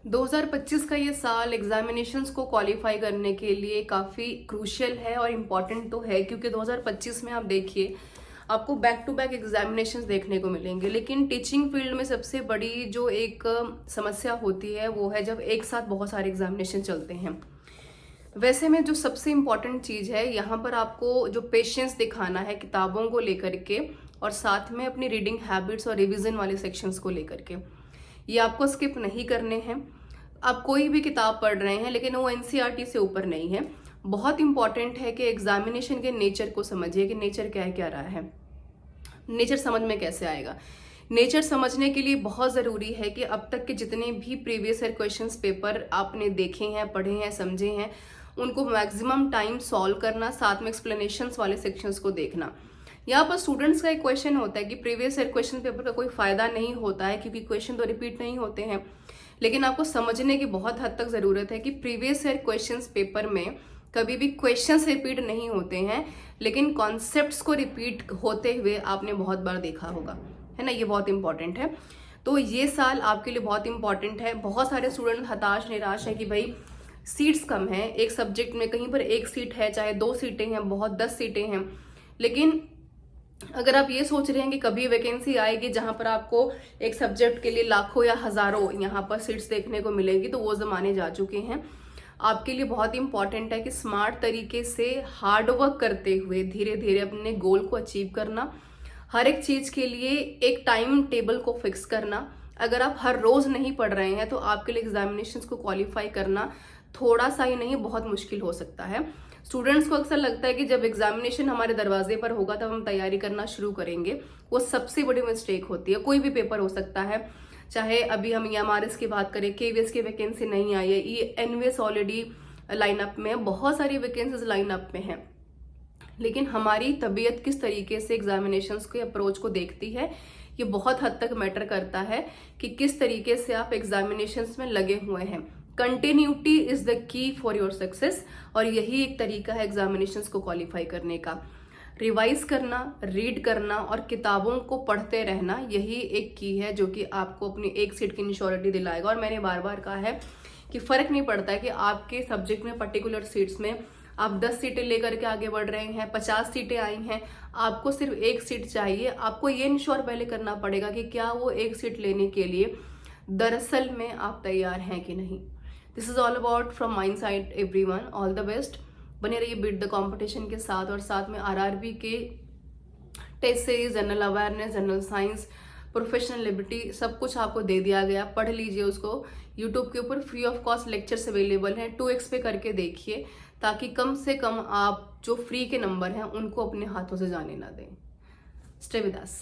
2025 का ये साल एग्जामिनेशंस को क्वालिफाई करने के लिए काफ़ी क्रूशियल है और इम्पॉर्टेंट तो है, क्योंकि 2025 में आप देखिए आपको बैक टू बैक एग्जामिनेशंस देखने को मिलेंगे। लेकिन टीचिंग फील्ड में सबसे बड़ी जो एक समस्या होती है वो है जब एक साथ बहुत सारे एग्जामिनेशन चलते हैं। वैसे में जो सबसे इम्पॉर्टेंट चीज़ है यहाँ पर आपको जो पेशेंस दिखाना है किताबों को लेकर के, और साथ में अपनी रीडिंग हैबिट्स और रिवीजन वाले सेक्शंस को लेकर के, ये आपको स्किप नहीं करने हैं। आप कोई भी किताब पढ़ रहे हैं लेकिन वो एनसीईआरटी से ऊपर नहीं है। बहुत इंपॉर्टेंट है कि एग्जामिनेशन के नेचर को समझिए कि नेचर क्या रहा है। नेचर समझ में कैसे आएगा? नेचर समझने के लिए बहुत ज़रूरी है कि अब तक के जितने भी प्रीवियस ईयर क्वेश्चंस पेपर आपने देखे हैं, पढ़े हैं, समझे हैं, उनको मैक्सिमम टाइम सॉल्व करना, साथ में एक्सप्लेनेशंस वाले सेक्शंस को देखना। यहाँ पर स्टूडेंट्स का एक क्वेश्चन होता है कि प्रीवियस ईयर क्वेश्चन पेपर का कोई फायदा नहीं होता है क्योंकि क्वेश्चन तो रिपीट नहीं होते हैं। लेकिन आपको समझने की बहुत हद तक ज़रूरत है कि प्रीवियस ईयर क्वेश्चंस पेपर में कभी भी क्वेश्चंस रिपीट नहीं होते हैं, लेकिन कॉन्सेप्ट्स को रिपीट होते हुए आपने बहुत बार देखा होगा, है ना। ये बहुत इंपॉर्टेंट है। तो ये साल आपके लिए बहुत इंपॉर्टेंट है। बहुत सारे स्टूडेंट हताश निराश है कि भाई सीट्स कम है, एक सब्जेक्ट में कहीं पर एक सीट है, चाहे 2 सीटें हैं, बहुत 10 सीटें हैं। लेकिन अगर आप ये सोच रहे हैं कि कभी वैकेंसी आएगी जहां पर आपको एक सब्जेक्ट के लिए लाखों या हजारों यहाँ पर सीट्स देखने को मिलेगी, तो वो जमाने जा चुके हैं। आपके लिए बहुत इंपॉर्टेंट है कि स्मार्ट तरीके से हार्ड वर्क करते हुए धीरे धीरे अपने गोल को अचीव करना। हर एक चीज के लिए एक टाइम टेबल को फिक्स करना। अगर आप हर रोज नहीं पढ़ रहे हैं तो आपके लिए एग्जामिनेशंस को क्वालिफाई करना थोड़ा सा ही नहीं, बहुत मुश्किल हो सकता है। स्टूडेंट्स को अक्सर लगता है कि जब एग्जामिनेशन हमारे दरवाजे पर होगा तब हम तैयारी करना शुरू करेंगे। वो सबसे बड़ी मिस्टेक होती है। कोई भी पेपर हो सकता है, चाहे अभी हम EMRS की बात करें, KVS की वैकेंसी नहीं आई है, ये NVS ऑलरेडी लाइनअप में है, बहुत सारी वैकेंसीज लाइनअप में है। लेकिन हमारी तबीयत किस तरीके से एग्जामिनेशंस के अप्रोच को देखती है, ये बहुत हद तक मैटर करता है कि किस तरीके से आप एग्जामिनेशंस में लगे हुए हैं। Continuity is the key for your success, और यही एक तरीका है एग्जामिनेशंस को क्वालिफाई करने का। रिवाइज करना, रीड करना और किताबों को पढ़ते रहना, यही एक की है जो कि आपको अपनी एक सीट की इंश्योरिटी दिलाएगा। और मैंने बार बार कहा है कि फर्क नहीं पड़ता है कि आपके सब्जेक्ट में पर्टिकुलर सीट्स में आप 10 सीटें लेकर के आगे बढ़ रहे हैं, 50 सीटें आई हैं, आपको सिर्फ एक सीट चाहिए। आपको ये इंश्योर पहले करना पड़ेगा कि क्या वो एक सीट लेने के लिए दरअसल में आप तैयार हैं कि नहीं। This is all about from mind side everyone. All the best. बने रहिए बीट द कंपटीशन के साथ, और साथ में RRB के test series, general awareness, general science, professional liberty, सब कुछ आपको दे दिया गया। पढ़ लीजिए उसको। यूट्यूब के ऊपर free of cost lectures available हैं, 2x पे करके देखिए, ताकि कम से कम आप जो फ्री के नंबर हैं उनको अपने हाथों से जाने ना दें। Stay with us.